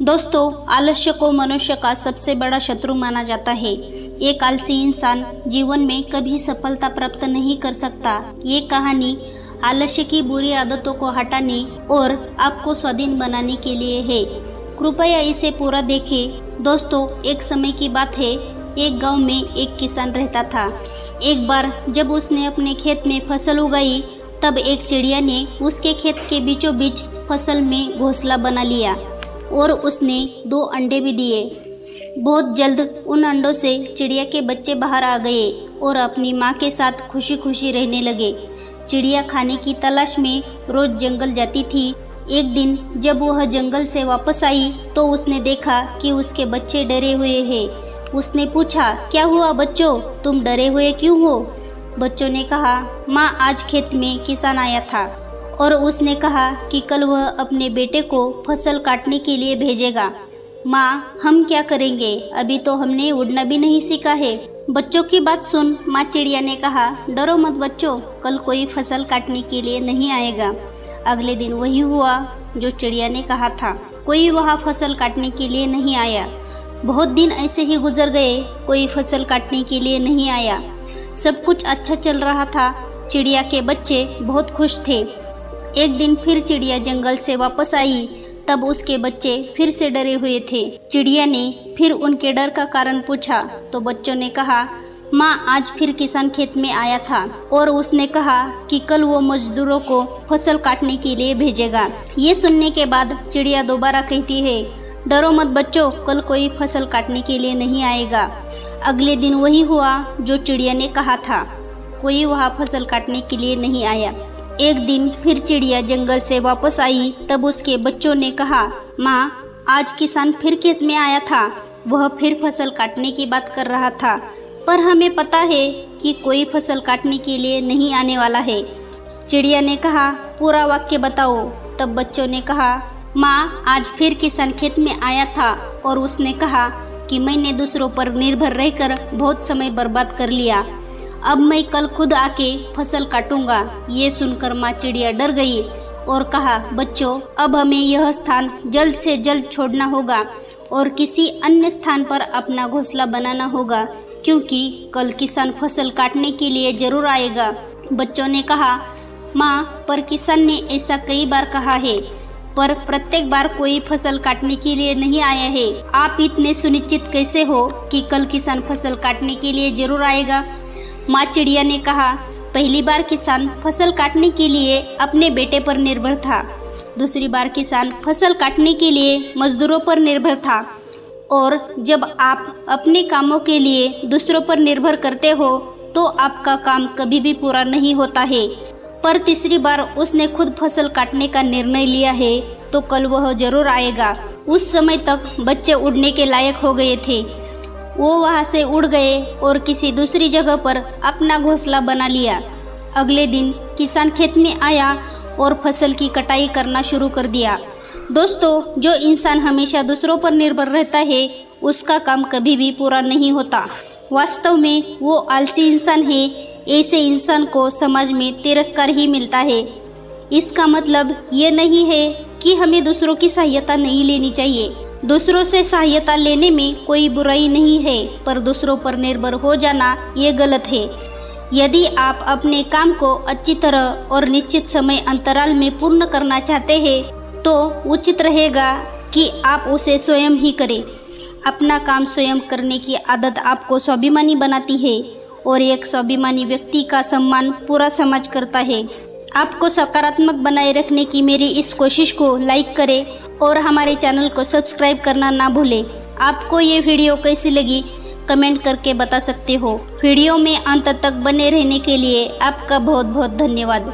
दोस्तों, आलस्य को मनुष्य का सबसे बड़ा शत्रु माना जाता है। एक आलसी इंसान जीवन में कभी सफलता प्राप्त नहीं कर सकता। ये कहानी आलस्य की बुरी आदतों को हटाने और आपको स्वाधीन बनाने के लिए है। कृपया इसे पूरा देखें। दोस्तों, एक समय की बात है, एक गांव में एक किसान रहता था। एक बार जब उसने अपने खेत में फसल उगाई, तब एक चिड़िया ने उसके खेत के बीचों बीच फसल में घोंसला बना लिया और उसने 2 अंडे भी दिए। बहुत जल्द उन अंडों से चिड़िया के बच्चे बाहर आ गए और अपनी माँ के साथ खुशी खुशी रहने लगे। चिड़िया खाने की तलाश में रोज जंगल जाती थी। एक दिन जब वह जंगल से वापस आई तो उसने देखा कि उसके बच्चे डरे हुए हैं। उसने पूछा, क्या हुआ बच्चों, तुम डरे हुए क्यों हो? बच्चों ने कहा, माँ, आज खेत में किसान आया था और उसने कहा कि कल वह अपने बेटे को फसल काटने के लिए भेजेगा। माँ, हम क्या करेंगे? अभी तो हमने उड़ना भी नहीं सीखा है। बच्चों की बात सुन माँ चिड़िया ने कहा, डरो मत बच्चों, कल कोई फसल काटने के लिए नहीं आएगा। अगले दिन वही हुआ जो चिड़िया ने कहा था। कोई वहाँ फसल काटने के लिए नहीं आया। बहुत दिन ऐसे ही गुजर गए, कोई फसल काटने के लिए नहीं आया। सब कुछ अच्छा चल रहा था। चिड़िया के बच्चे बहुत खुश थे। एक दिन फिर चिड़िया जंगल से वापस आई, तब उसके बच्चे फिर से डरे हुए थे। चिड़िया ने फिर उनके डर का कारण पूछा तो बच्चों ने कहा, माँ, आज फिर किसान खेत में आया था और उसने कहा कि कल वो मजदूरों को फसल काटने के लिए भेजेगा। ये सुनने के बाद चिड़िया दोबारा कहती है, डरो मत बच्चों, कल कोई फसल काटने के लिए नहीं आएगा। अगले दिन वही हुआ जो चिड़िया ने कहा था। कोई वहाँ फसल काटने के लिए नहीं आया। एक दिन फिर चिड़िया जंगल से वापस आई, तब उसके बच्चों ने कहा, माँ, आज किसान फिर खेत में आया था। वह फिर फसल काटने की बात कर रहा था, पर हमें पता है कि कोई फसल काटने के लिए नहीं आने वाला है। चिड़िया ने कहा, पूरा वाक्य बताओ। तब बच्चों ने कहा, माँ, आज फिर किसान खेत में आया था और उसने कहा कि मैंने दूसरों पर निर्भर रहकर बहुत समय बर्बाद कर लिया। अब मैं कल खुद आके फसल काटूंगा। ये सुनकर माँ चिड़िया डर गई और कहा, बच्चों, अब हमें यह स्थान जल्द से जल्द छोड़ना होगा और किसी अन्य स्थान पर अपना घोंसला बनाना होगा, क्योंकि कल किसान फसल काटने के लिए जरूर आएगा। बच्चों ने कहा, माँ, पर किसान ने ऐसा कई बार कहा है, पर प्रत्येक बार कोई फसल काटने के लिए नहीं आया है। आप इतने सुनिश्चित कैसे हो कि कल किसान फसल काटने के लिए जरूर आएगा? माँ चिड़िया ने कहा, पहली बार किसान फसल काटने के लिए अपने बेटे पर निर्भर था। दूसरी बार किसान फसल काटने के लिए मजदूरों पर निर्भर था। और जब आप अपने कामों के लिए दूसरों पर निर्भर करते हो तो आपका काम कभी भी पूरा नहीं होता है। पर तीसरी बार उसने खुद फसल काटने का निर्णय लिया है तो कल वह जरूर आएगा। उस समय तक बच्चे उड़ने के लायक हो गए थे। वो वहाँ से उड़ गए और किसी दूसरी जगह पर अपना घोंसला बना लिया। अगले दिन किसान खेत में आया और फसल की कटाई करना शुरू कर दिया। दोस्तों, जो इंसान हमेशा दूसरों पर निर्भर रहता है उसका काम कभी भी पूरा नहीं होता। वास्तव में वो आलसी इंसान है। ऐसे इंसान को समाज में तिरस्कार ही मिलता है। इसका मतलब ये नहीं है कि हमें दूसरों की सहायता नहीं लेनी चाहिए। दूसरों से सहायता लेने में कोई बुराई नहीं है, पर दूसरों पर निर्भर हो जाना ये गलत है। यदि आप अपने काम को अच्छी तरह और निश्चित समय अंतराल में पूर्ण करना चाहते हैं तो उचित रहेगा कि आप उसे स्वयं ही करें। अपना काम स्वयं करने की आदत आपको स्वाभिमानी बनाती है और एक स्वाभिमानी व्यक्ति का सम्मान पूरा समाज करता है। आपको सकारात्मक बनाए रखने की मेरी इस कोशिश को लाइक करें और हमारे चैनल को सब्सक्राइब करना ना भूलें। आपको ये वीडियो कैसी लगी कमेंट करके बता सकते हो। वीडियो में अंत तक बने रहने के लिए आपका बहुत बहुत धन्यवाद।